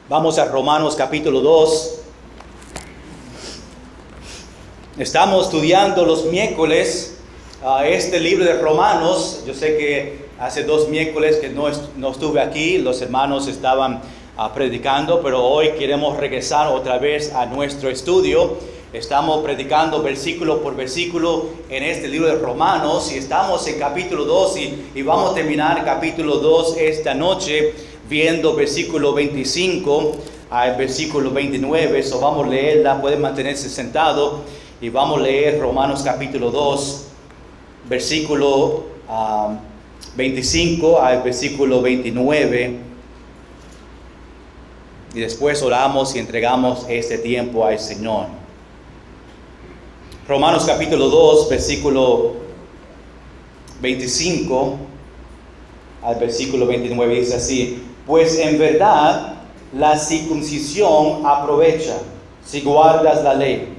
Vamos a Romanos capítulo 2. Estamos estudiando los miércoles este libro de Romanos. Yo sé que hace 2 miércoles que no estuve aquí, los hermanos estaban predicando, pero hoy queremos regresar otra vez a nuestro estudio. Estamos predicando versículo por versículo en este libro de Romanos y estamos en capítulo 2 y vamos a terminar capítulo 2 esta noche viendo versículo 25 al versículo 29. So vamos a leerla, pueden mantenerse sentados y vamos a leer Romanos capítulo 2, versículo 25 al versículo 29. Y después oramos y entregamos este tiempo al Señor. Romanos capítulo 2, versículo 25 al versículo 29 dice así: pues en verdad la circuncisión aprovecha si guardas la ley,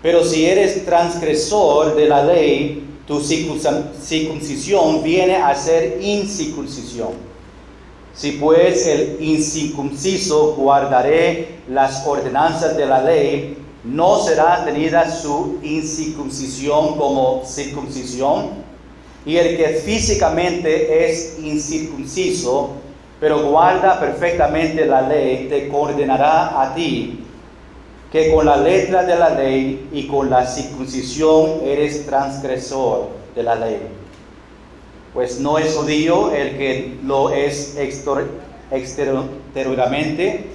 pero si eres transgresor de la ley, tu circuncisión viene a ser incircuncisión. Si pues el incircunciso guardaré las ordenanzas de la ley, ¿no será tenida su incircuncisión como circuncisión? Y el que físicamente es incircunciso, pero guarda perfectamente la ley, te condenará a ti, que con la letra de la ley y con la circuncisión eres transgresor de la ley. Pues no es judío el que lo es exteriormente,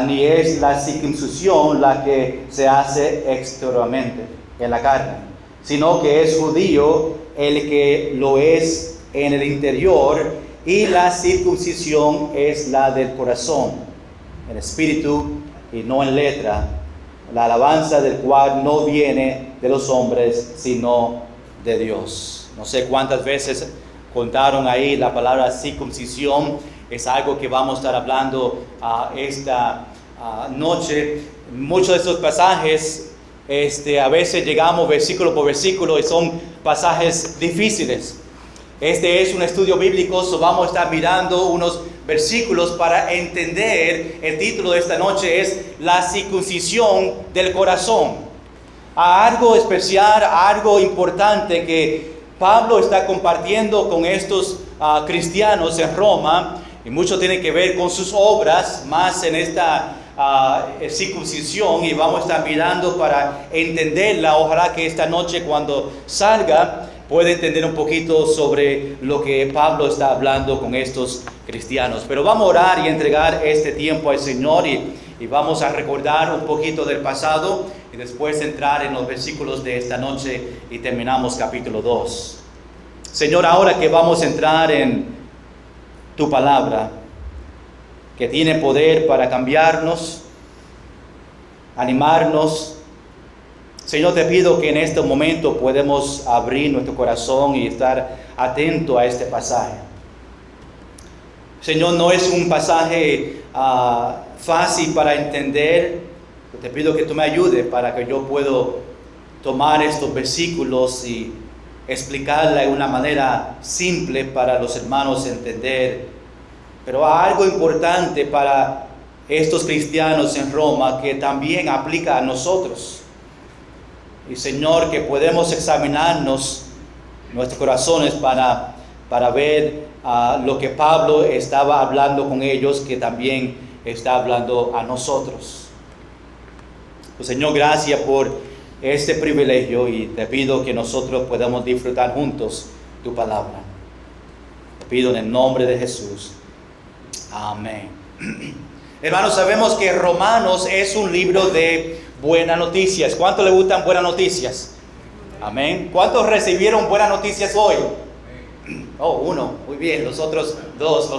ni es la circuncisión la que se hace exteriormente en la carne, sino que es judío el que lo es en el interior, y la circuncisión es la del corazón, en espíritu y no en letra, la alabanza del cual no viene de los hombres, sino de Dios. No sé cuántas veces contaron ahí la palabra circuncisión. Es algo que vamos a estar hablando esta noche. Muchos de estos pasajes, a veces llegamos versículo por versículo y son pasajes difíciles. Este es un estudio bíblico, so vamos a estar mirando unos versículos para entender. El título de esta noche es la circuncisión del corazón. Algo especial, algo importante que Pablo está compartiendo con estos cristianos en Roma, y mucho tiene que ver con sus obras, más en esta circuncisión, y vamos a estar mirando para entenderla. Ojalá que esta noche cuando salga pueda entender un poquito sobre lo que Pablo está hablando con estos cristianos. Pero vamos a orar y entregar este tiempo al Señor y vamos a recordar un poquito del pasado y después entrar en los versículos de esta noche y terminamos capítulo 2. Señor, ahora que vamos a entrar en tu palabra, que tiene poder para cambiarnos, animarnos, Señor, te pido que en este momento podemos abrir nuestro corazón y estar atento a este pasaje. Señor, no es un pasaje fácil para entender. Te pido que tú me ayudes para que yo pueda tomar estos versículos y explicarla de una manera simple para los hermanos entender. Pero algo importante para estos cristianos en Roma que también aplica a nosotros. Y Señor, que podemos examinarnos nuestros corazones para ver lo que Pablo estaba hablando con ellos, que también está hablando a nosotros. Pues Señor, gracias por este privilegio y te pido que nosotros podamos disfrutar juntos tu palabra. Te pido en el nombre de Jesús. Amén. Hermanos, sabemos que Romanos es un libro de buenas noticias. ¿Cuántos le gustan buenas noticias? Amén. ¿Cuántos recibieron buenas noticias hoy? Oh, uno. Muy bien. Los otros dos,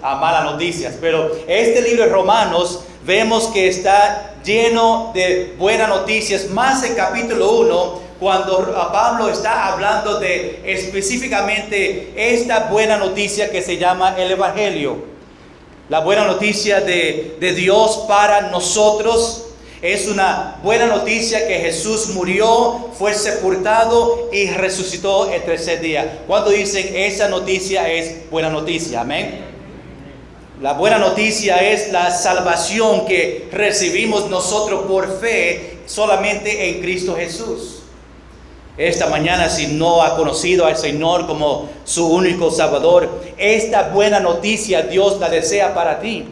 malas noticias. Pero este libro de Romanos vemos que está lleno de buenas noticias. Más en capítulo 1, cuando Pablo está hablando de específicamente esta buena noticia que se llama el Evangelio. La buena noticia de Dios para nosotros. Es una buena noticia que Jesús murió, fue sepultado y resucitó el tercer día. ¿Cuántos dicen esa noticia es buena noticia? Amén. La buena noticia es la salvación que recibimos nosotros por fe solamente en Cristo Jesús. Esta mañana, si no ha conocido al Señor como su único Salvador, esta buena noticia Dios la desea para ti,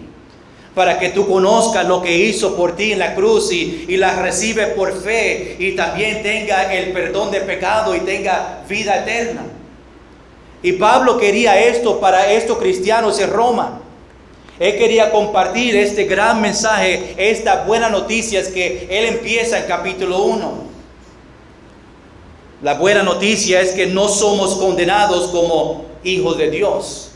para que tú conozcas lo que hizo por ti en la cruz y la recibe por fe y también tenga el perdón de pecado y tenga vida eterna. Y Pablo quería esto para estos cristianos en Roma. Él quería compartir este gran mensaje, esta buena noticia que él empieza en capítulo 1. La buena noticia es que no somos condenados como hijos de Dios,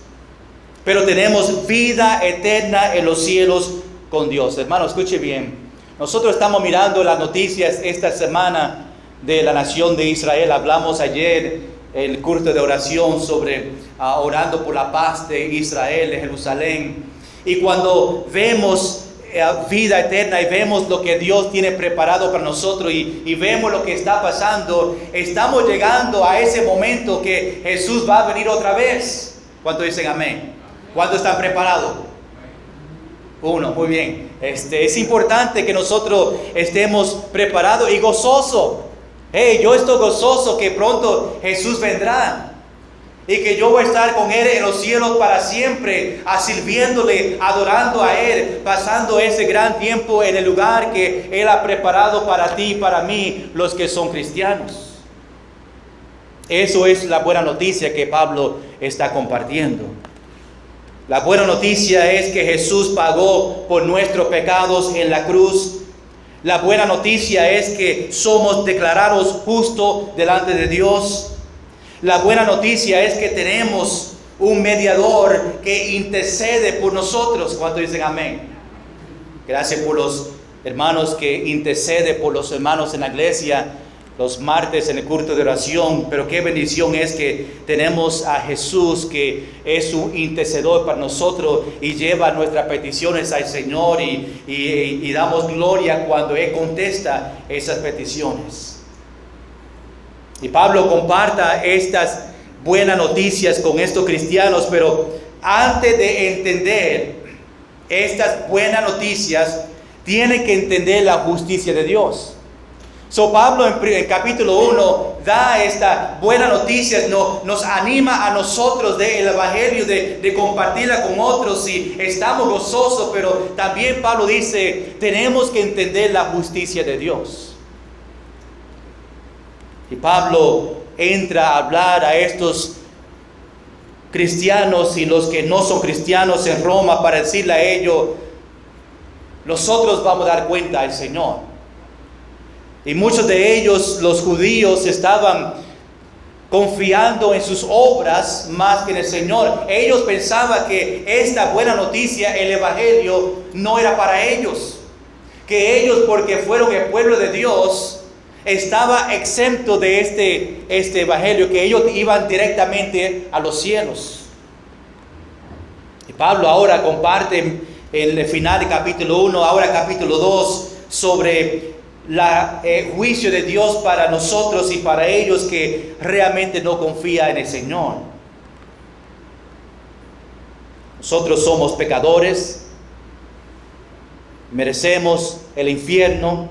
pero tenemos vida eterna en los cielos con Dios. Hermano, escuche bien. Nosotros estamos mirando las noticias esta semana de la nación de Israel. Hablamos ayer en el culto de oración sobre orando por la paz de Israel, de Jerusalén. Y cuando vemos vida eterna y vemos lo que Dios tiene preparado para nosotros y vemos lo que está pasando, estamos llegando a ese momento que Jesús va a venir otra vez. ¿Cuántos dicen amén? ¿Cuántos están preparados? Uno, muy bien. Es importante que nosotros estemos preparados y gozosos. Yo estoy gozoso que pronto Jesús vendrá. Y que yo voy a estar con Él en los cielos para siempre, sirviéndole, adorando a Él, pasando ese gran tiempo en el lugar que Él ha preparado para ti y para mí, los que son cristianos. Eso es la buena noticia que Pablo está compartiendo. La buena noticia es que Jesús pagó por nuestros pecados en la cruz. La buena noticia es que somos declarados justos delante de Dios. La buena noticia es que tenemos un mediador que intercede por nosotros. ¿Cuántos dicen amén? Gracias por los hermanos que interceden por los hermanos en la iglesia los martes en el culto de oración. Pero qué bendición es que tenemos a Jesús, que es un intercedor para nosotros y lleva nuestras peticiones al Señor y damos gloria cuando Él contesta esas peticiones. Y Pablo comparta estas buenas noticias con estos cristianos, pero antes de entender estas buenas noticias, tiene que entender la justicia de Dios. Pablo en capítulo 1 da esta buena noticia, nos anima a nosotros del Evangelio de compartirla con otros y estamos gozosos, pero también Pablo dice, tenemos que entender la justicia de Dios. Y Pablo entra a hablar a estos cristianos y los que no son cristianos en Roma para decirle a ellos, nosotros vamos a dar cuenta al Señor. Y muchos de ellos, los judíos, estaban confiando en sus obras más que en el Señor. Ellos pensaban que esta buena noticia, el Evangelio, no era para ellos. Que ellos, porque fueron el pueblo de Dios, estaba exento de este Evangelio, que ellos iban directamente a los cielos. Y Pablo ahora comparte en el final de capítulo 1, ahora capítulo 2, sobre el juicio de Dios para nosotros y para ellos que realmente no confían en el Señor. Nosotros somos pecadores, merecemos el infierno,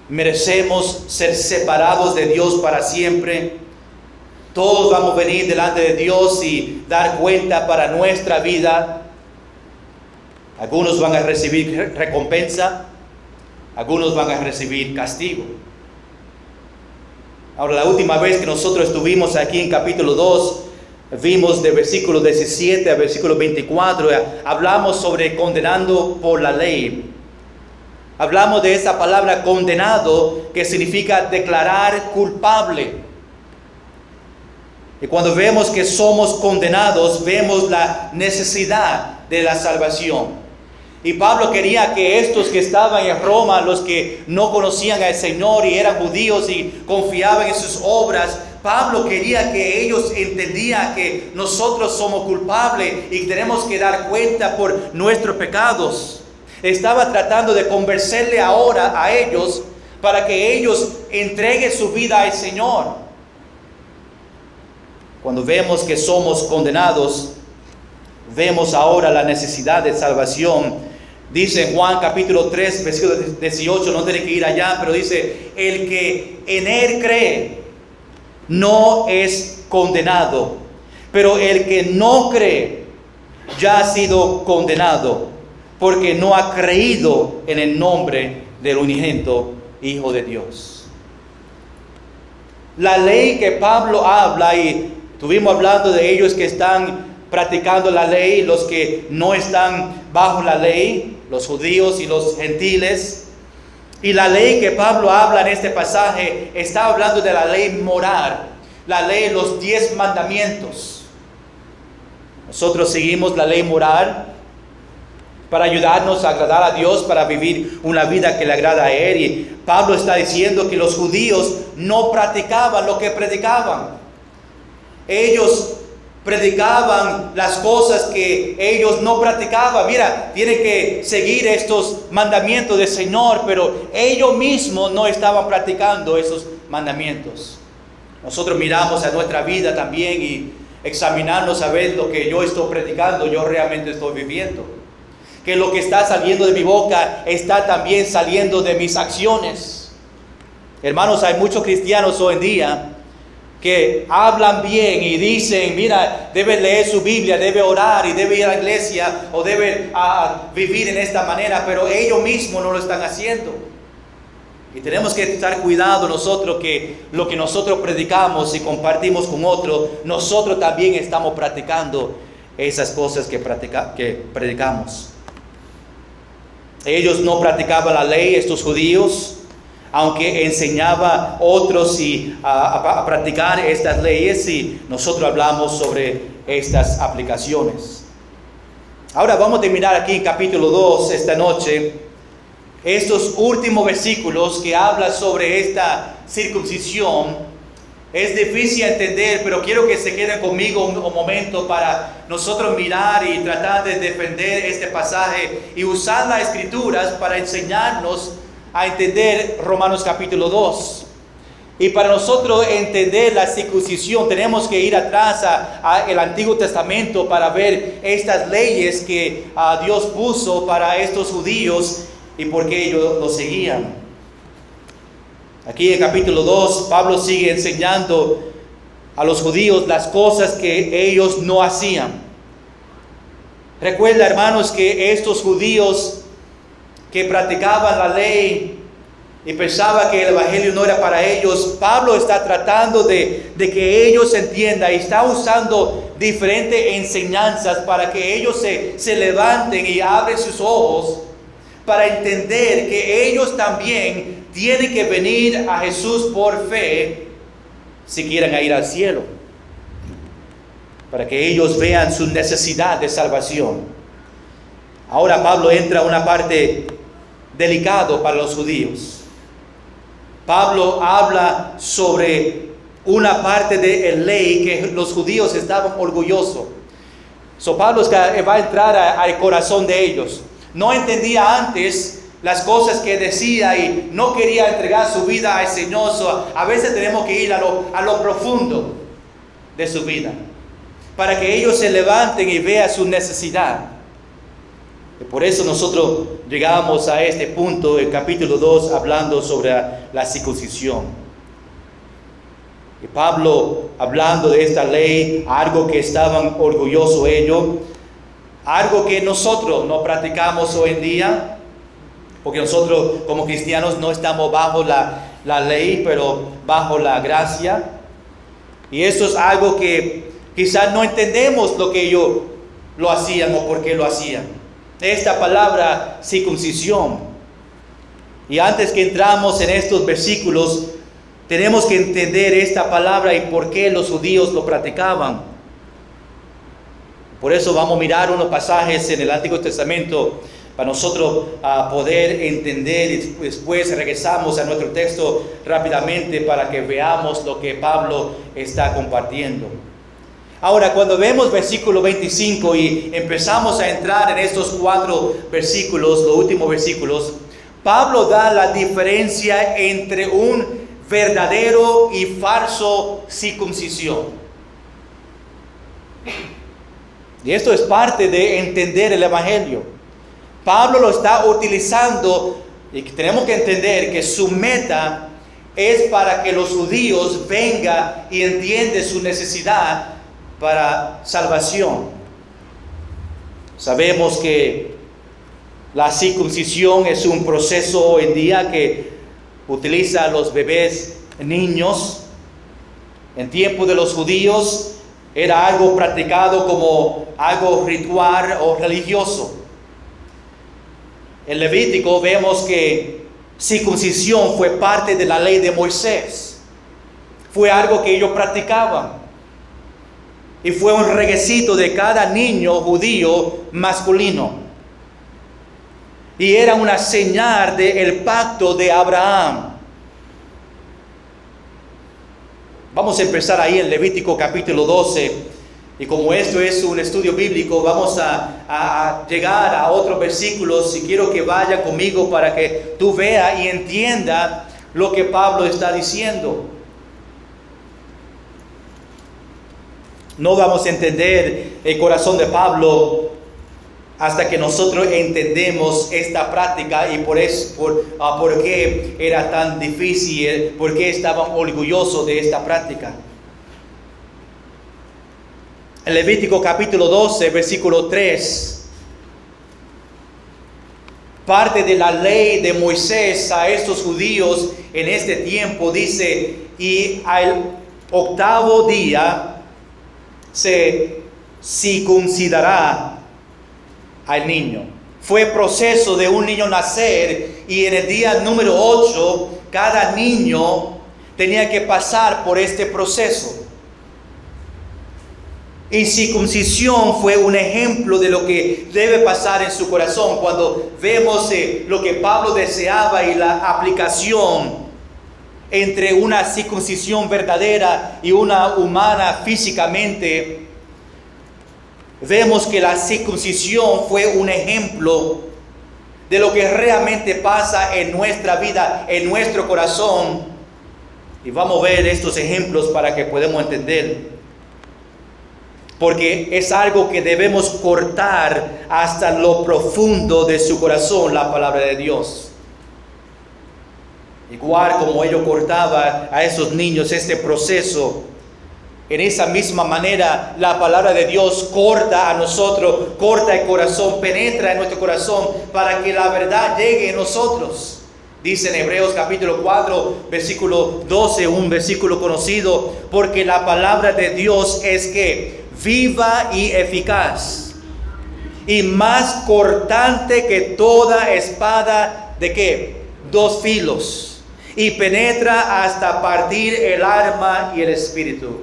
merecemos ser separados de Dios para siempre. Todos vamos a venir delante de Dios y dar cuenta para nuestra vida. Algunos van a recibir recompensa, algunos van a recibir castigo. Ahora, la última vez que nosotros estuvimos aquí en capítulo 2, vimos de versículo 17 a versículo 24, hablamos sobre condenando por la ley. Hablamos de esa palabra condenado, que significa declarar culpable. Y cuando vemos que somos condenados, vemos la necesidad de la salvación. Y Pablo quería que estos que estaban en Roma, los que no conocían al Señor y eran judíos y confiaban en sus obras, Pablo quería que ellos entendieran que nosotros somos culpables y tenemos que dar cuenta por nuestros pecados. Estaba tratando de convencerle ahora a ellos para que ellos entreguen su vida al Señor. Cuando vemos que somos condenados, vemos ahora la necesidad de salvación. Dice Juan capítulo 3, versículo 18, no tiene que ir allá, pero dice, el que en él cree no es condenado, pero el que no cree ya ha sido condenado, porque no ha creído en el nombre del unigénito Hijo de Dios. La ley que Pablo habla, y estuvimos hablando de ellos que están practicando la ley, los que no están bajo la ley, los judíos y los gentiles. Y la ley que Pablo habla en este pasaje está hablando de la ley moral, la ley de los 10 mandamientos. Nosotros seguimos la ley moral para ayudarnos a agradar a Dios, para vivir una vida que le agrada a Él. Y Pablo está diciendo que los judíos no practicaban lo que predicaban. Ellos predicaban las cosas que ellos no practicaban. Mira, tienen que seguir estos mandamientos del Señor, pero ellos mismos no estaban practicando esos mandamientos. Nosotros miramos a nuestra vida también y examinarnos a ver lo que yo estoy predicando, yo realmente estoy viviendo. Que lo que está saliendo de mi boca está también saliendo de mis acciones. Hermanos, hay muchos cristianos hoy en día que hablan bien y dicen, mira, debe leer su Biblia, debe orar y debe ir a la iglesia o debe vivir en esta manera, pero ellos mismos no lo están haciendo. Y tenemos que estar cuidado nosotros que lo que nosotros predicamos y compartimos con otros, nosotros también estamos practicando esas cosas que predicamos. Ellos no practicaban la ley, estos judíos, aunque enseñaba a otros a practicar estas leyes, y nosotros hablamos sobre estas aplicaciones. Ahora vamos a terminar aquí en capítulo 2 esta noche, estos últimos versículos que hablan sobre esta circuncisión. Es difícil entender, pero quiero que se queden conmigo un momento para nosotros mirar y tratar de defender este pasaje y usar las escrituras para enseñarnos a entender Romanos capítulo 2. Y para nosotros entender la circuncisión tenemos que ir atrás al Antiguo Testamento para ver estas leyes que Dios puso para estos judíos y por qué ellos lo seguían. Aquí en capítulo 2 Pablo sigue enseñando a los judíos las cosas que ellos no hacían. Recuerda, hermanos, que estos judíos que practicaban la ley y pensaban que el evangelio no era para ellos, Pablo está tratando de que ellos entiendan y está usando diferentes enseñanzas para que ellos se levanten y abren sus ojos para entender que ellos también tienen que venir a Jesús por fe si quieren ir al cielo, para que ellos vean su necesidad de salvación. Ahora Pablo entra a una parte delicada para los judíos. Pablo habla sobre una parte de la ley que los judíos estaban orgullosos. Pablo va a entrar al corazón de ellos. No entendía antes las cosas que decía y no quería entregar su vida al Señor. A veces tenemos que ir a lo profundo de su vida para que ellos se levanten y vean su necesidad. Y por eso nosotros llegamos a este punto, el capítulo 2, hablando sobre la circuncisión. Y Pablo, hablando de esta ley, algo que estaban orgullosos ellos, algo que nosotros no practicamos hoy en día, porque nosotros como cristianos no estamos bajo la ley, pero bajo la gracia. Y esto es algo que quizás no entendemos lo que ellos lo hacían o por qué lo hacían. Esta palabra circuncisión. Y antes que entramos en estos versículos, tenemos que entender esta palabra y por qué los judíos lo practicaban. Por eso vamos a mirar unos pasajes en el Antiguo Testamento para nosotros poder entender, y después regresamos a nuestro texto rápidamente para que veamos lo que Pablo está compartiendo. Ahora, cuando vemos versículo 25 y empezamos a entrar en estos 4 versículos, los últimos versículos, Pablo da la diferencia entre un verdadero y falso circuncisión. Y esto es parte de entender el Evangelio. Pablo lo está utilizando y tenemos que entender que su meta es para que los judíos vengan y entiendan su necesidad para salvación. Sabemos que la circuncisión es un proceso hoy en día que utiliza a los bebés niños. En tiempo de los judíos era algo practicado como algo ritual o religioso. En Levítico vemos que circuncisión fue parte de la ley de Moisés. Fue algo que ellos practicaban. Y fue un requisito de cada niño judío masculino. Y era una señal del pacto de Abraham. Vamos a empezar ahí en Levítico capítulo 12. Y como esto es un estudio bíblico, vamos a llegar a otros versículos. Y quiero que vaya conmigo para que tú veas y entiendas lo que Pablo está diciendo. No vamos a entender el corazón de Pablo hasta que nosotros entendemos esta práctica y por qué era tan difícil, por qué estaban orgullosos de esta práctica. En Levítico capítulo 12, versículo 3, parte de la ley de Moisés a estos judíos en este tiempo dice: y al octavo día se circuncidará al niño. Fue proceso de un niño nacer y en el día número 8 cada niño tenía que pasar por este proceso. Y circuncisión fue un ejemplo de lo que debe pasar en su corazón. Cuando vemos lo que Pablo deseaba y la aplicación entre una circuncisión verdadera y una humana físicamente, vemos que la circuncisión fue un ejemplo de lo que realmente pasa en nuestra vida, en nuestro corazón. Y vamos a ver estos ejemplos para que podamos entender. Porque es algo que debemos cortar hasta lo profundo de su corazón, la palabra de Dios. Igual como ellos cortaban a esos niños este proceso, en esa misma manera la palabra de Dios corta a nosotros, corta el corazón, penetra en nuestro corazón para que la verdad llegue a nosotros. Dice en Hebreos capítulo 4, versículo 12, un versículo conocido: porque la palabra de Dios es que viva y eficaz, y más cortante que toda espada de ¿qué? 2 filos, y penetra hasta partir el alma y el espíritu.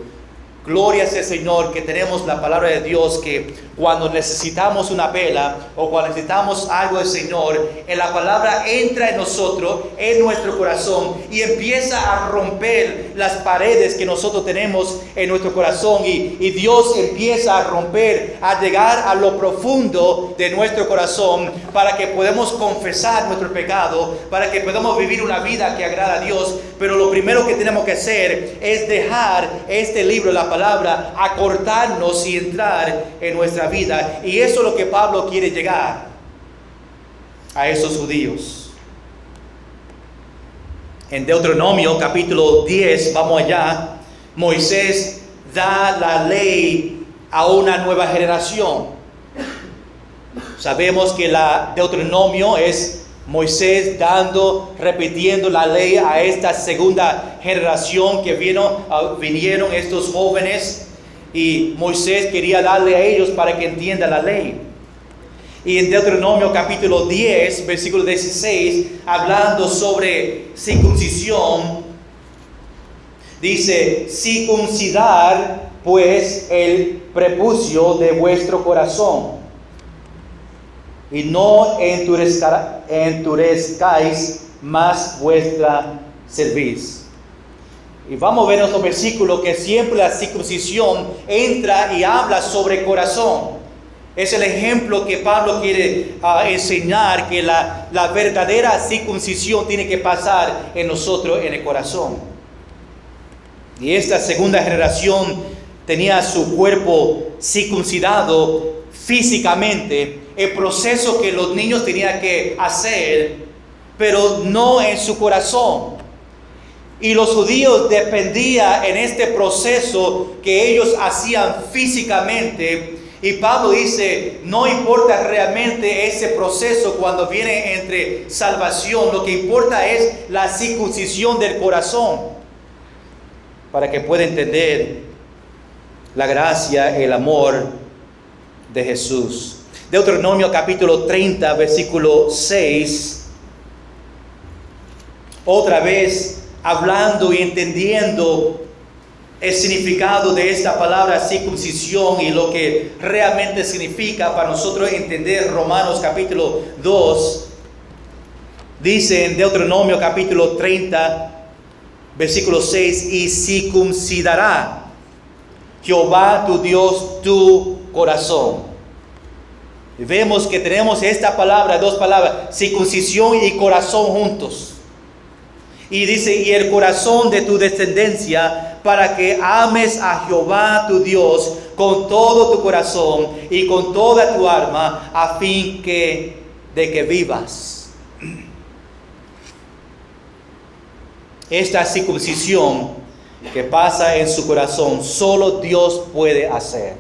Gloria sea el Señor que tenemos la palabra de Dios, que cuando necesitamos una vela o cuando necesitamos algo del Señor, en la palabra entra en nosotros, en nuestro corazón, y empieza a romper las paredes que nosotros tenemos en nuestro corazón, y Dios empieza a romper, a llegar a lo profundo de nuestro corazón para que podamos confesar nuestro pecado, para que podamos vivir una vida que agrada a Dios. Pero lo primero que tenemos que hacer es dejar este libro, la palabra, acortarnos y entrar en nuestra vida. Y eso es lo que Pablo quiere llegar a esos judíos. En Deuteronomio capítulo 10, vamos allá, Moisés da la ley a una nueva generación. Sabemos que la Deuteronomio es Moisés repitiendo la ley a esta segunda generación que vinieron estos jóvenes, y Moisés quería darle a ellos para que entiendan la ley. Y en Deuteronomio capítulo 10, versículo 16, hablando sobre circuncisión, dice: circuncidar pues el prepucio de vuestro corazón, y no endurezcáis más vuestra cerviz. Y vamos a ver en otro versículo que siempre la circuncisión entra y habla sobre el corazón. Es el ejemplo que Pablo quiere enseñar, que la verdadera circuncisión tiene que pasar en nosotros, en el corazón. Y esta segunda generación tenía su cuerpo circuncidado físicamente, el proceso que los niños tenían que hacer, pero no en su corazón. Y los judíos dependían en este proceso que ellos hacían físicamente. Y Pablo dice, no importa realmente ese proceso cuando viene entre salvación, lo que importa es la circuncisión del corazón, para que pueda entender la gracia, el amor de Jesús. Deuteronomio capítulo 30, versículo 6, otra vez hablando y entendiendo el significado de esta palabra circuncisión y lo que realmente significa para nosotros entender Romanos capítulo 2, dice en Deuteronomio capítulo 30, versículo 6, y circuncidará Jehová tu Dios tu corazón. Y vemos que tenemos esta palabra, dos palabras, circuncisión y corazón juntos. Y dice, y el corazón de tu descendencia, para que ames a Jehová tu Dios con todo tu corazón y con toda tu alma, a fin de que vivas. Esta circuncisión que pasa en su corazón, solo Dios puede hacer.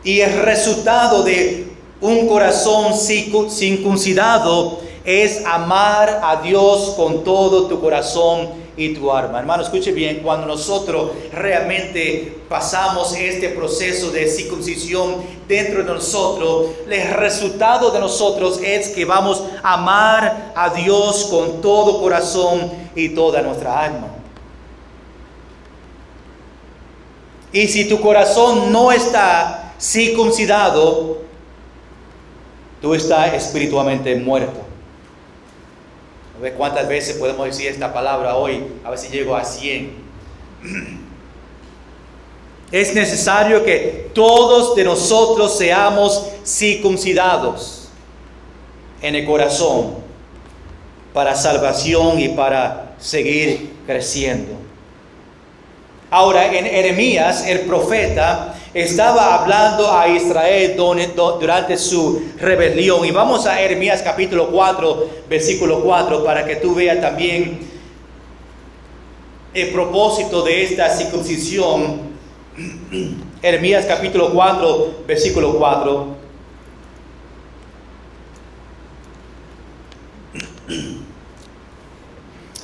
Y el resultado de un corazón circuncidado es amar a Dios con todo tu corazón y tu alma. Hermano, escuche bien, cuando nosotros realmente pasamos este proceso de circuncisión dentro de nosotros, el resultado de nosotros es que vamos a amar a Dios con todo corazón y toda nuestra alma. Y si tu corazón no está circuncidado, tú estás espiritualmente muerto. A ver cuántas veces podemos decir esta palabra hoy, a ver si llego a 100. Es necesario que todos de nosotros seamos circuncidados en el corazón para salvación y para seguir creciendo. Ahora, en Jeremías, el profeta estaba hablando a Israel durante su rebelión. Y vamos a Jeremías capítulo 4, versículo 4, para que tú veas también el propósito de esta circuncisión. Jeremías capítulo 4, versículo 4.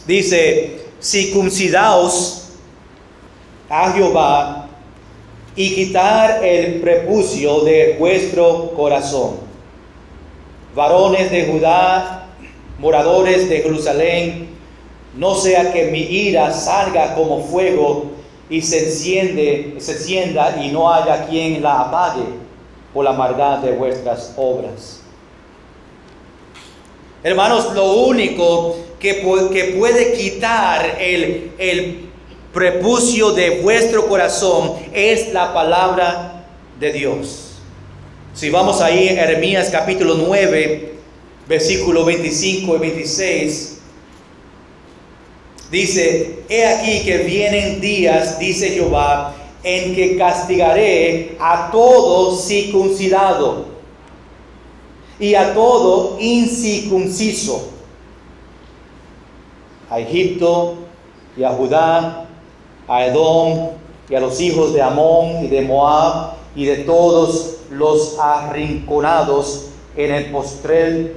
Dice, circuncidaos a Jehová y quitar el prepucio de vuestro corazón. Varones de Judá, moradores de Jerusalén, no sea que mi ira salga como fuego y se encienda y no haya quien la apague por la maldad de vuestras obras. Hermanos, lo único que puede quitar el prepucio de vuestro corazón es la palabra de Dios. Si vamos ahí en Jeremías capítulo 9, versículo 25 y 26, dice, he aquí que vienen días, dice Jehová, en que castigaré a todo circuncidado y a todo incircunciso, a Egipto y a Judá, a Edom y a los hijos de Amón y de Moab y de todos los arrinconados en el postrer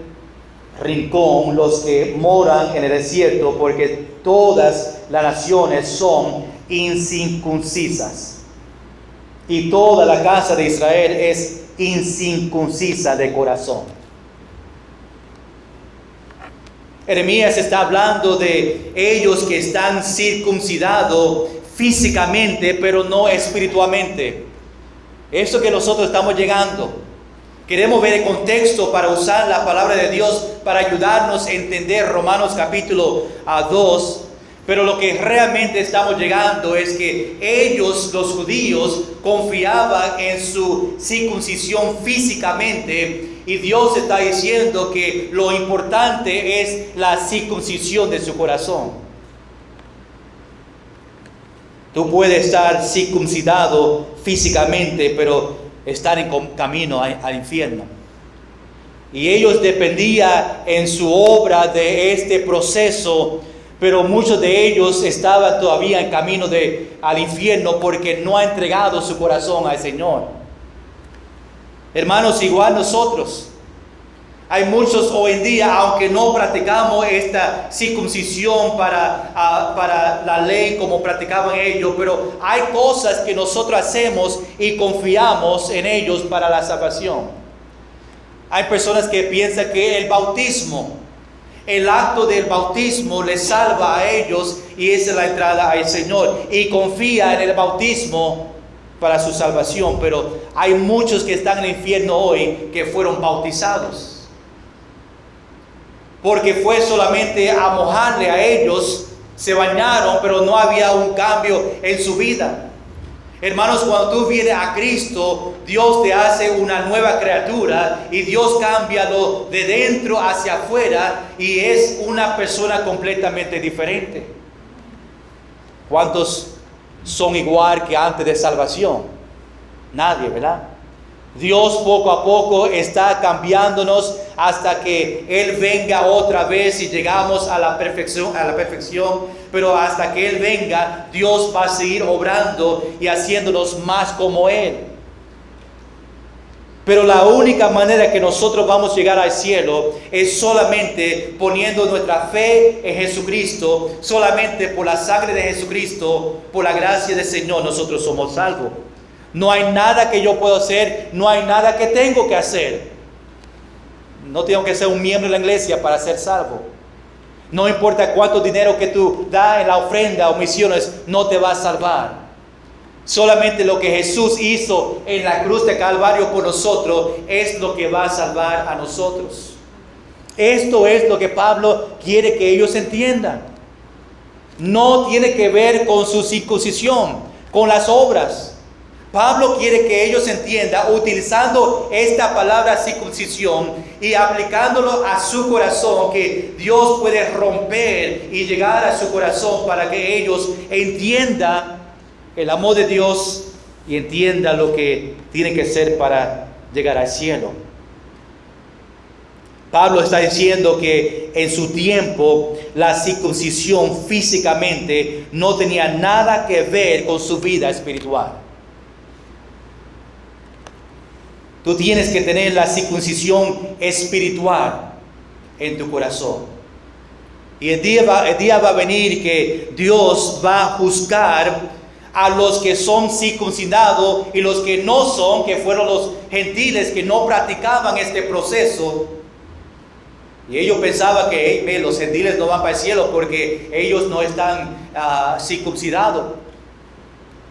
rincón, los que moran en el desierto, porque todas las naciones son incircuncisas y toda la casa de Israel es incircuncisa de corazón. Jeremías está hablando de ellos que están circuncidados físicamente, pero no espiritualmente. Eso que nosotros estamos llegando. Queremos ver el contexto para usar la palabra de Dios para ayudarnos a entender Romanos capítulo 2. Pero lo que realmente estamos llegando es que ellos, los judíos, confiaban en su circuncisión físicamente. Y Dios está diciendo que lo importante es la circuncisión de su corazón. Tú puedes estar circuncidado físicamente, pero estar en camino al infierno. Y ellos dependían en su obra de este proceso, pero muchos de ellos estaban todavía en camino al infierno porque no han entregado su corazón al Señor. Hermanos, igual nosotros. Hay muchos hoy en día, aunque no practicamos esta circuncisión para la ley como practicaban ellos, pero hay cosas que nosotros hacemos y confiamos en ellos para la salvación. Hay personas que piensan que el acto del bautismo les salva a ellos y esa es la entrada al Señor. Y confía en el bautismo para su salvación, pero hay muchos que están en el infierno hoy que fueron bautizados. Porque fue solamente a mojarle a ellos, se bañaron, pero no había un cambio en su vida. Hermanos, cuando tú vienes a Cristo, Dios te hace una nueva criatura y Dios cambia lo de dentro hacia afuera y es una persona completamente diferente. ¿Cuántos son igual que antes de salvación? Nadie, ¿verdad? Dios poco a poco está cambiándonos hasta que Él venga otra vez y llegamos a la perfección, pero hasta que Él venga, Dios va a seguir obrando y haciéndonos más como Él. Pero la única manera que nosotros vamos a llegar al cielo es solamente poniendo nuestra fe en Jesucristo, solamente por la sangre de Jesucristo, por la gracia del Señor, nosotros somos salvos. No hay nada que yo pueda hacer, no hay nada que tengo que hacer. No tengo que ser un miembro de la iglesia para ser salvo. No importa cuánto dinero que tú das en la ofrenda o misiones, no te va a salvar. Solamente lo que Jesús hizo en la cruz de Calvario por nosotros es lo que va a salvar a nosotros. Esto es lo que Pablo quiere que ellos entiendan. No tiene que ver con su circuncisión, con las obras. Pablo quiere que ellos entiendan, utilizando esta palabra circuncisión y aplicándolo a su corazón, que Dios puede romper y llegar a su corazón para que ellos entiendan el amor de Dios y entiendan lo que tiene que ser para llegar al cielo. Pablo está diciendo que en su tiempo la circuncisión físicamente no tenía nada que ver con su vida espiritual. Tú tienes que tener la circuncisión espiritual en tu corazón. Y el día va a venir que Dios va a juzgar a los que son circuncidados y los que no son, que fueron los gentiles que no practicaban este proceso. Y ellos pensaban que los gentiles no van para el cielo porque ellos no están circuncidados.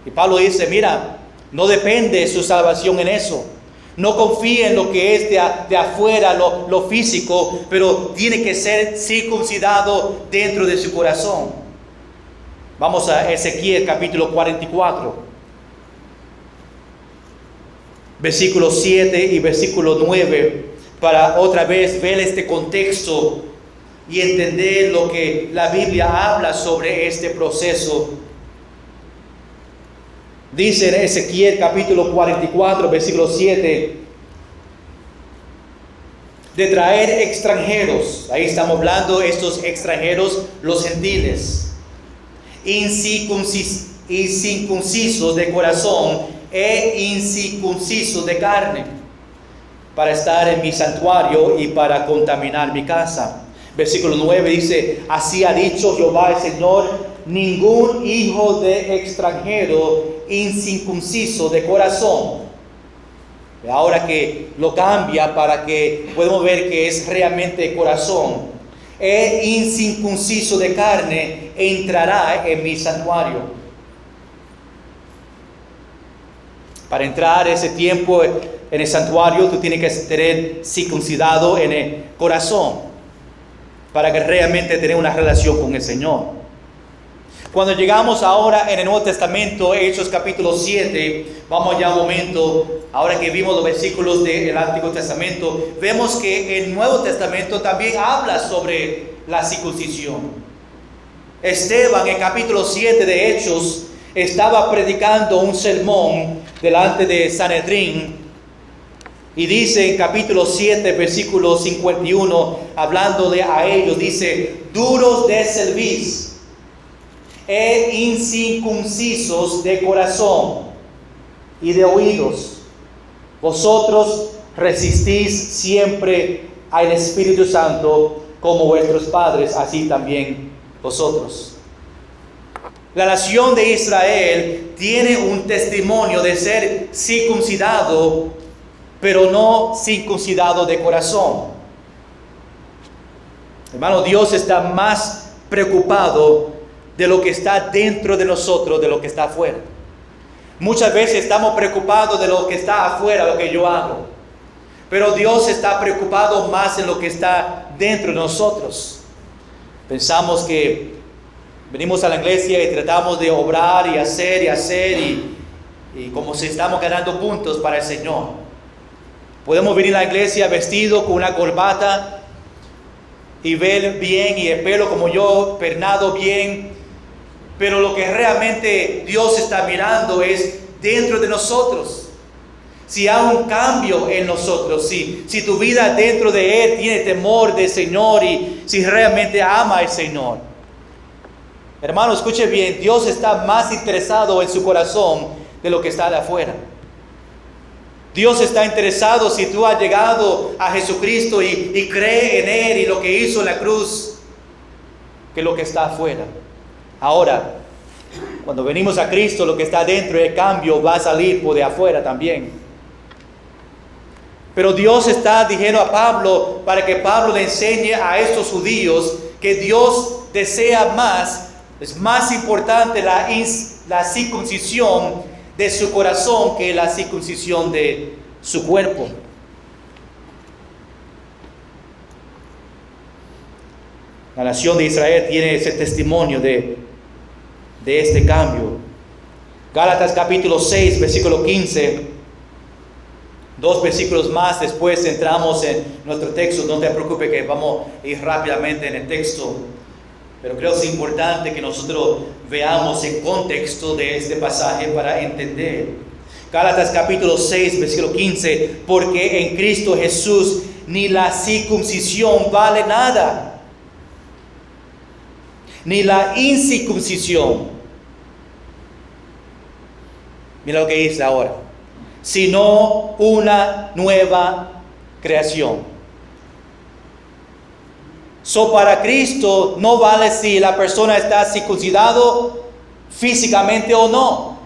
Y Pablo dice, mira, no depende su salvación en eso. No confíe en lo que es de afuera, lo físico, pero tiene que ser circuncidado dentro de su corazón. Vamos a Ezequiel capítulo 44, versículo 7 y versículo 9, para otra vez ver este contexto y entender lo que la Biblia habla sobre este proceso. Dice en Ezequiel capítulo 44, versículo 7, de traer extranjeros. Ahí estamos hablando de estos extranjeros, los gentiles, incircuncisos de corazón e incircuncisos de carne, para estar en mi santuario y para contaminar mi casa. Versículo 9 dice, así ha dicho Jehová el Señor, ningún hijo de extranjero incircunciso de corazón. Ahora que lo cambia para que podamos ver que es realmente corazón, e incircunciso de carne entrará en mi santuario. Para entrar ese tiempo en el santuario, tú tienes que tener circuncidado en el corazón para que realmente tener una relación con el Señor. Cuando llegamos ahora en el Nuevo Testamento, Hechos capítulo 7, vamos ya un momento, ahora que vimos los versículos del Antiguo Testamento, vemos que el Nuevo Testamento también habla sobre la circuncisión. Esteban, en capítulo 7 de Hechos, estaba predicando un sermón delante de Sanedrín, y dice en capítulo 7, versículo 51, hablándole a ellos, dice: duros de cerviz e incircuncisos de corazón y de oídos, vosotros resistís siempre al Espíritu Santo, como vuestros padres, así también vosotros. La nación de Israel tiene un testimonio de ser circuncidado, pero no circuncidado de corazón. Hermano, Dios está más preocupado de lo que está dentro de nosotros, de lo que está afuera. Muchas veces estamos preocupados de lo que está afuera, lo que yo hago. Pero Dios está preocupado más en lo que está dentro de nosotros. Pensamos que venimos a la iglesia y tratamos de obrar y hacer y como si estamos ganando puntos para el Señor. Podemos venir a la iglesia vestido con una corbata y ver bien, y el pelo como yo, peinado bien. Pero lo que realmente Dios está mirando es dentro de nosotros. Si hay un cambio en nosotros, si tu vida dentro de Él tiene temor del Señor y si realmente ama al Señor. Hermano, escuche bien, Dios está más interesado en su corazón de lo que está de afuera. Dios está interesado si tú has llegado a Jesucristo y cree en Él y lo que hizo en la cruz, que lo que está afuera. Ahora, cuando venimos a Cristo, lo que está dentro, el cambio va a salir por de afuera también. Pero Dios está diciendo a Pablo, para que Pablo le enseñe a estos judíos que Dios desea más, es más importante la circuncisión de su corazón que la circuncisión de su cuerpo. La nación de Israel tiene ese testimonio de este cambio. Gálatas capítulo 6, versículo 15. 2 versículos más, después entramos en nuestro texto. No te preocupes que vamos a ir rápidamente en el texto. Pero creo que es importante que nosotros veamos el contexto de este pasaje para entender. Gálatas capítulo 6, versículo 15. Porque en Cristo Jesús ni la circuncisión vale nada, ni la incircuncisión. Mira lo que dice ahora. Sino una nueva creación. Para Cristo no vale si la persona está circuncidado físicamente o no.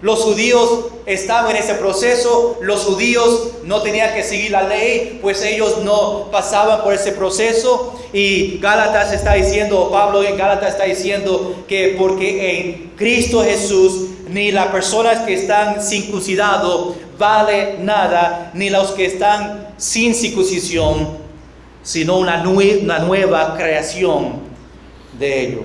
Los judíos estaban en ese proceso. Los judíos no tenían que seguir la ley, pues ellos no pasaban por ese proceso. Y Gálatas está diciendo, Pablo en Gálatas está diciendo que porque en Cristo Jesús ni las personas que están circuncidados vale nada, ni los que están sin circuncisión, sino una nueva creación de ellos.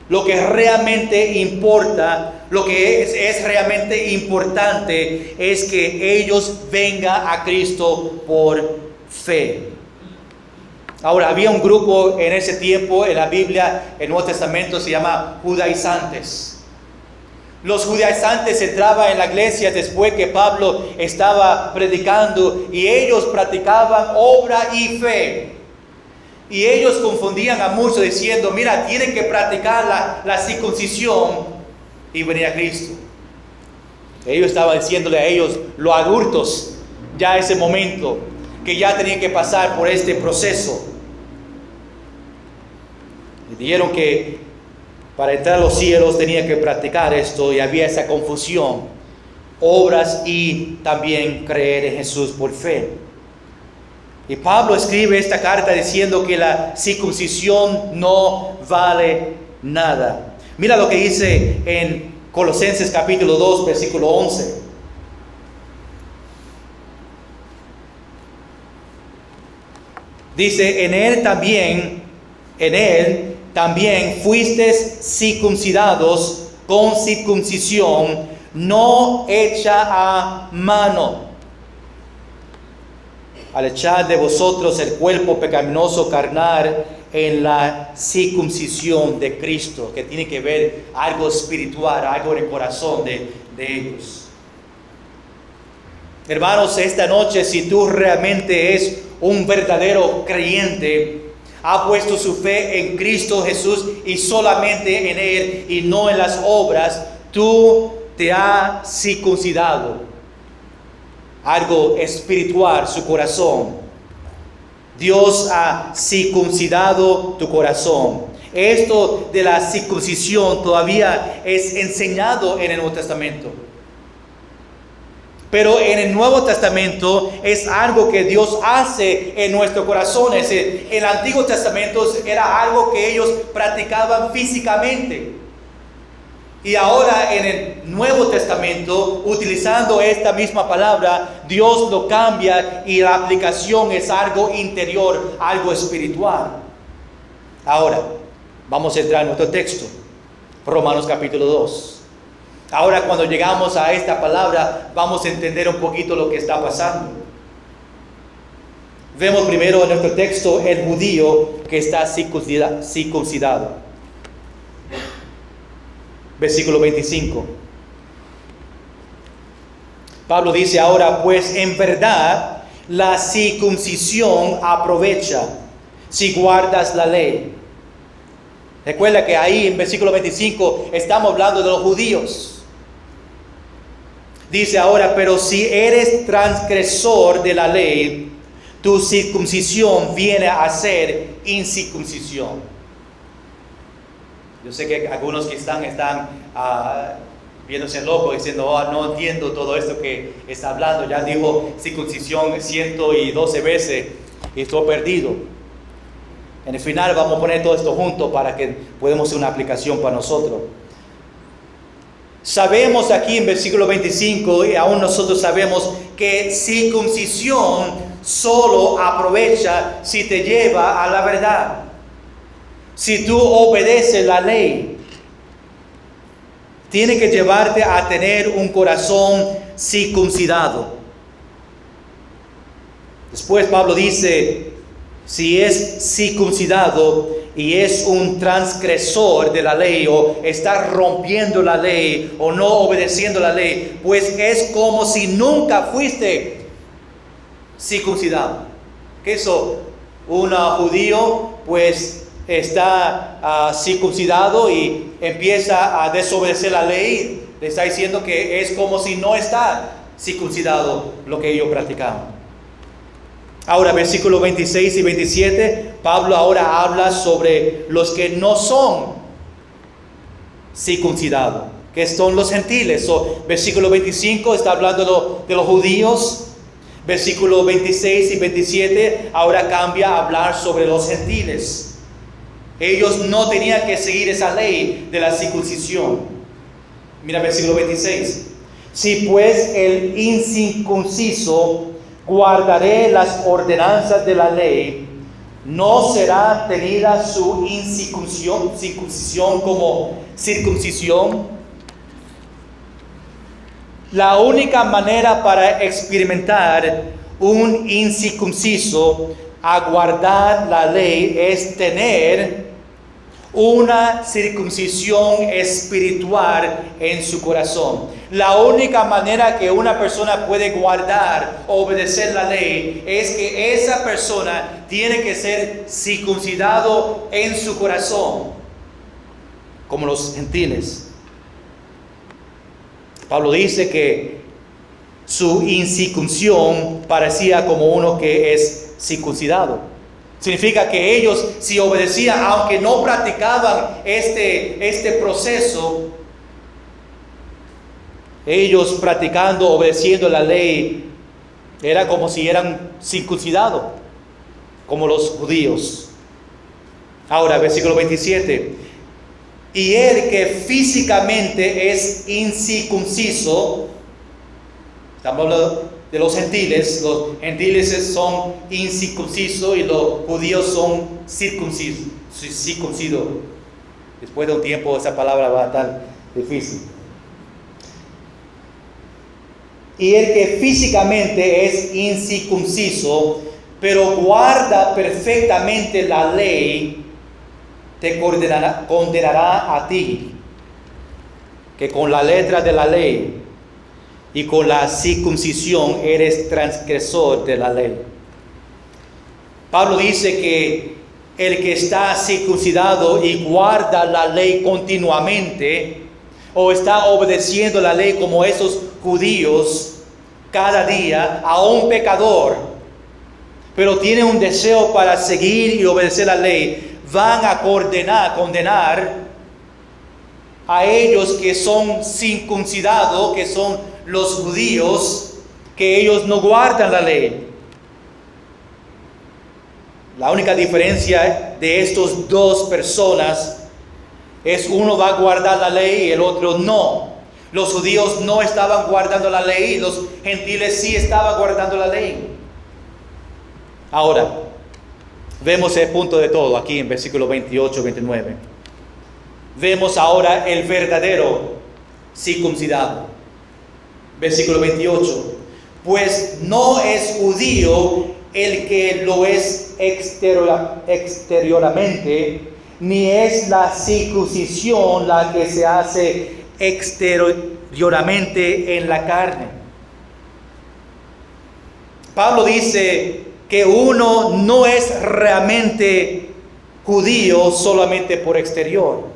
Lo que realmente importa, lo que es realmente importante es que ellos vengan a Cristo por fe. Ahora, había un grupo en ese tiempo en la Biblia, en el Nuevo Testamento, se llama judaizantes. Los judaizantes entraban en la iglesia después que Pablo estaba predicando y ellos practicaban obra y fe. Y ellos confundían a muchos diciendo, mira, tienen que practicar la circuncisión y venir a Cristo. Ellos estaban diciéndole a ellos, los adultos, ya ese momento, que ya tenían que pasar por este proceso. Y dijeron que para entrar a los cielos tenía que practicar esto y había esa confusión. Obras y también creer en Jesús por fe. Y Pablo escribe esta carta diciendo que la circuncisión no vale nada. Mira lo que dice en Colosenses capítulo 2, versículo 11. Dice, en él también fuisteis circuncidados con circuncisión no hecha a mano, al echar de vosotros el cuerpo pecaminoso carnal en la circuncisión de Cristo, que tiene que ver algo espiritual, algo en el corazón de ellos. Hermanos, esta noche, si tú realmente eres un verdadero creyente, ha puesto su fe en Cristo Jesús y solamente en Él y no en las obras, tú te has circuncidado. Algo espiritual, su corazón. Dios ha circuncidado tu corazón. Esto de la circuncisión todavía es enseñado en el Nuevo Testamento. Pero en el Nuevo Testamento es algo que Dios hace en nuestros corazones. En el Antiguo Testamento era algo que ellos practicaban físicamente. Y ahora en el Nuevo Testamento, utilizando esta misma palabra, Dios lo cambia y la aplicación es algo interior, algo espiritual. Ahora, vamos a entrar en nuestro texto, Romanos capítulo 2. Ahora cuando llegamos a esta palabra, vamos a entender un poquito lo que está pasando. Vemos primero en nuestro texto el judío que está circuncidado. Versículo 25. Pablo dice ahora, pues en verdad la circuncisión aprovecha si guardas la ley. Recuerda que ahí en versículo 25 estamos hablando de los judíos. Dice ahora, pero si eres transgresor de la ley, tu circuncisión viene a ser incircuncisión. Yo sé que algunos que están viéndose locos, diciendo, no entiendo todo esto que está hablando. Ya dijo circuncisión 112 veces y estoy perdido. En el final vamos a poner todo esto junto para que podamos hacer una aplicación para nosotros. Sabemos aquí en versículo 25, y aún nosotros sabemos que circuncisión solo aprovecha si te lleva a la verdad. Si tú obedeces la ley, tiene que llevarte a tener un corazón circuncidado. Después Pablo dice, si es circuncidado y es un transgresor de la ley o está rompiendo la ley o no obedeciendo la ley, pues es como si nunca fuiste circuncidado. ¿Qué es eso? Un judío pues está circuncidado y empieza a desobedecer la ley. Le está diciendo que es como si no está circuncidado lo que ellos practicaban. Ahora, versículos 26 y 27, Pablo ahora habla sobre los que no son circuncidados, que son los gentiles. Versículo 25 está hablando de los judíos. Versículos 26 y 27 ahora cambia a hablar sobre los gentiles. Ellos no tenían que seguir esa ley de la circuncisión. Mira versículo 26. Si pues el incircunciso guardaré las ordenanzas de la ley, ¿no será tenida su incircuncisión como circuncisión? La única manera para experimentar un incircunciso a guardar la ley es tener una circuncisión espiritual en su corazón. La única manera que una persona puede guardar o obedecer la ley es que esa persona tiene que ser circuncidado en su corazón, como los gentiles. Pablo dice que su incircuncisión parecía como uno que es circuncidado. Significa que ellos, si obedecían, aunque no practicaban este proceso, ellos practicando, obedeciendo la ley, era como si eran circuncidados, como los judíos. Ahora, versículo 27. Y el que físicamente es incircunciso, estamos hablando de los gentiles son incircuncisos y los judíos son circuncisos. Después de un tiempo esa palabra va a estar difícil. Y el que físicamente es incircunciso pero guarda perfectamente la ley, te condenará a ti, que con la letra de la ley y con la circuncisión eres transgresor de la ley. Pablo dice que el que está circuncidado y guarda la ley continuamente, o está obedeciendo la ley como esos judíos cada día, a un pecador, pero tiene un deseo para seguir y obedecer la ley, van a condenar a ellos que son circuncidados, que son los judíos, que ellos no guardan la ley. La única diferencia de estos dos personas es uno va a guardar la ley y el otro no. Los judíos no estaban guardando la ley, los gentiles sí estaban guardando la ley. Ahora, vemos el punto de todo aquí en versículo 28-29. Vemos ahora el verdadero circuncidado. Versículo 28. Pues no es judío el que lo es exteriormente, ni es la circuncisión la que se hace exteriormente en la carne. Pablo dice que uno no es realmente judío solamente por exterior,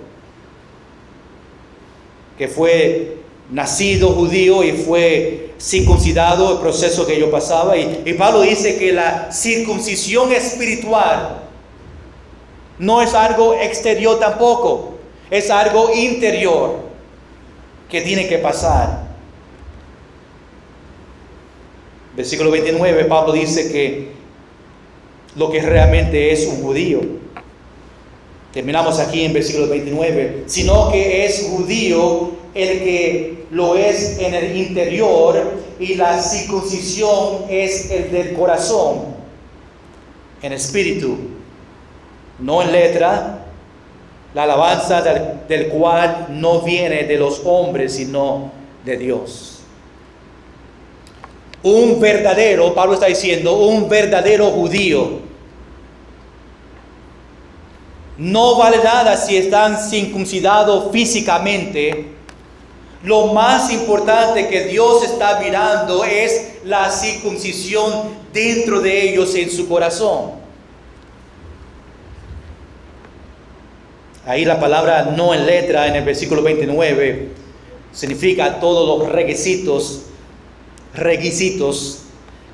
que fue nacido judío y fue circuncidado, el proceso que yo pasaba, y Pablo dice que la circuncisión espiritual no es algo exterior tampoco, es algo interior que tiene que pasar. Versículo 29, Pablo dice que lo que realmente es un judío. Terminamos aquí en versículo 29, sino que es judío el que lo es en el interior, y la circuncisión es el del corazón, en espíritu, no en letra, la alabanza del cual no viene de los hombres, sino de Dios. Un verdadero, Pablo está diciendo, un verdadero judío no vale nada si están circuncidados físicamente. Lo más importante que Dios está mirando es la circuncisión dentro de ellos, en su corazón. Ahí la palabra no en letra en el versículo 29 significa todos los requisitos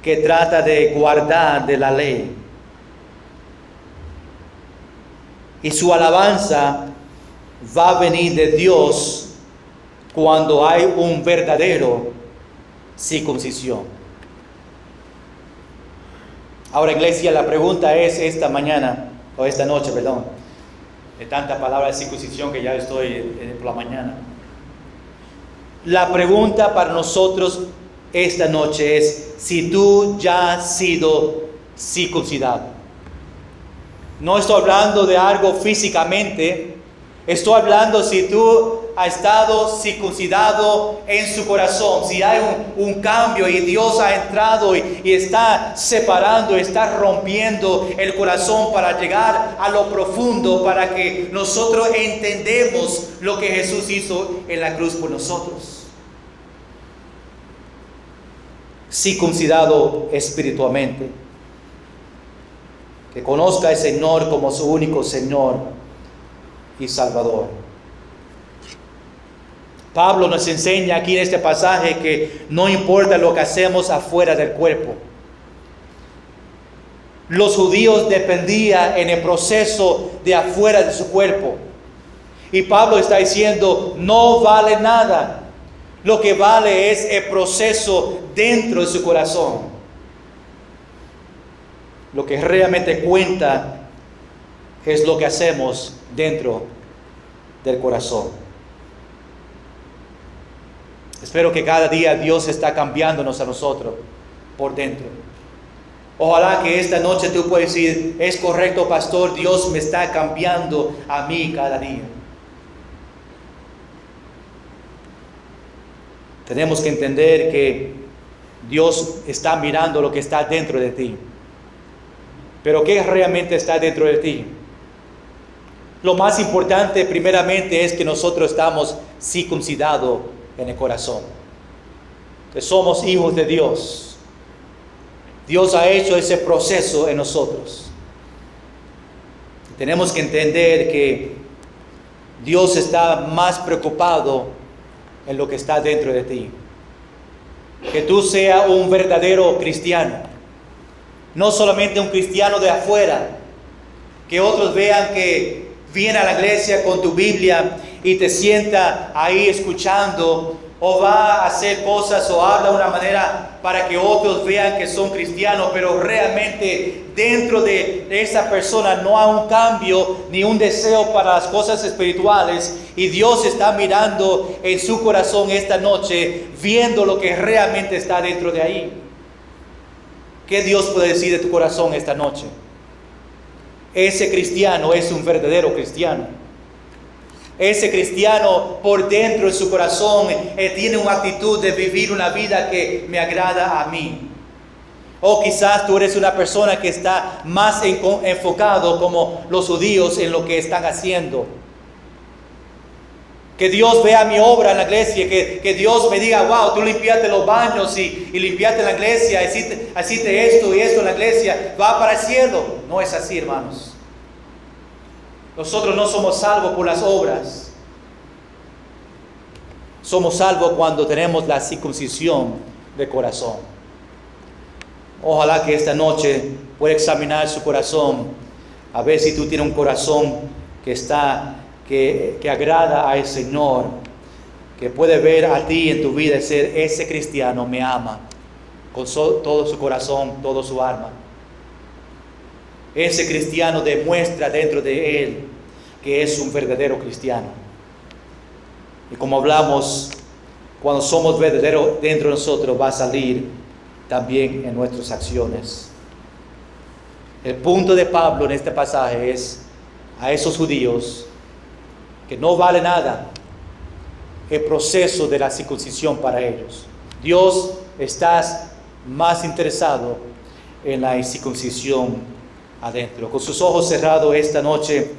que trata de guardar de la ley. Y su alabanza va a venir de Dios cuando hay un verdadero circuncisión. Ahora, iglesia, la pregunta es esta noche, de tanta palabra de circuncisión que ya estoy por la mañana. La pregunta para nosotros esta noche es si tú ya has sido circuncidado. No estoy hablando de algo físicamente, estoy hablando si tú has estado circuncidado en su corazón, si hay un cambio y Dios ha entrado y está separando, está rompiendo el corazón para llegar a lo profundo, para que nosotros entendemos lo que Jesús hizo en la cruz por nosotros. Circuncidado espiritualmente, que conozca al Señor como su único Señor y Salvador. Pablo nos enseña aquí en este pasaje que no importa lo que hacemos afuera del cuerpo. Los judíos dependían en el proceso de afuera de su cuerpo. Y Pablo está diciendo, no vale nada. Lo que vale es el proceso dentro de su corazón. Lo que realmente cuenta es lo que hacemos dentro del corazón. Espero que cada día Dios está cambiándonos a nosotros por dentro. Ojalá que esta noche tú puedas decir, es correcto, pastor, Dios me está cambiando a mí cada día. Tenemos que entender que Dios está mirando lo que está dentro de ti. Pero ¿qué realmente está dentro de ti? Lo más importante primeramente es que nosotros estamos circuncidados en el corazón. Que somos hijos de Dios. Dios ha hecho ese proceso en nosotros. Tenemos que entender que Dios está más preocupado en lo que está dentro de ti. Que tú seas un verdadero cristiano. No solamente un cristiano de afuera. Que otros vean que viene a la iglesia con tu Biblia y te sienta ahí escuchando, o va a hacer cosas o habla de una manera para que otros vean que son cristianos, pero realmente dentro de esa persona no hay un cambio ni un deseo para las cosas espirituales, y Dios está mirando en su corazón esta noche, viendo lo que realmente está dentro de ahí. ¿Qué Dios puede decir de tu corazón esta noche? Ese cristiano es un verdadero cristiano. Ese cristiano por dentro de su corazón tiene una actitud de vivir una vida que me agrada a mí. O quizás tú eres una persona que está más enfocado como los judíos en lo que están haciendo. Que Dios vea mi obra en la iglesia, que Dios me diga, wow, tú limpiaste los baños y limpiaste la iglesia, hiciste esto y esto en la iglesia, va para el cielo. No es así, hermanos. Nosotros no somos salvos por las obras. Somos salvos cuando tenemos la circuncisión de corazón. Ojalá que esta noche pueda examinar su corazón, a ver si tú tienes un corazón que agrada al Señor, que puede ver a ti en tu vida y ser ese cristiano me ama con todo su corazón, todo su alma. Ese cristiano demuestra dentro de él que es un verdadero cristiano. Y como hablamos, cuando somos verdaderos dentro de nosotros, va a salir también en nuestras acciones. El punto de Pablo en este pasaje es a esos judíos que no vale nada el proceso de la circuncisión para ellos. Dios está más interesado en la circuncisión adentro. Con sus ojos cerrados esta noche,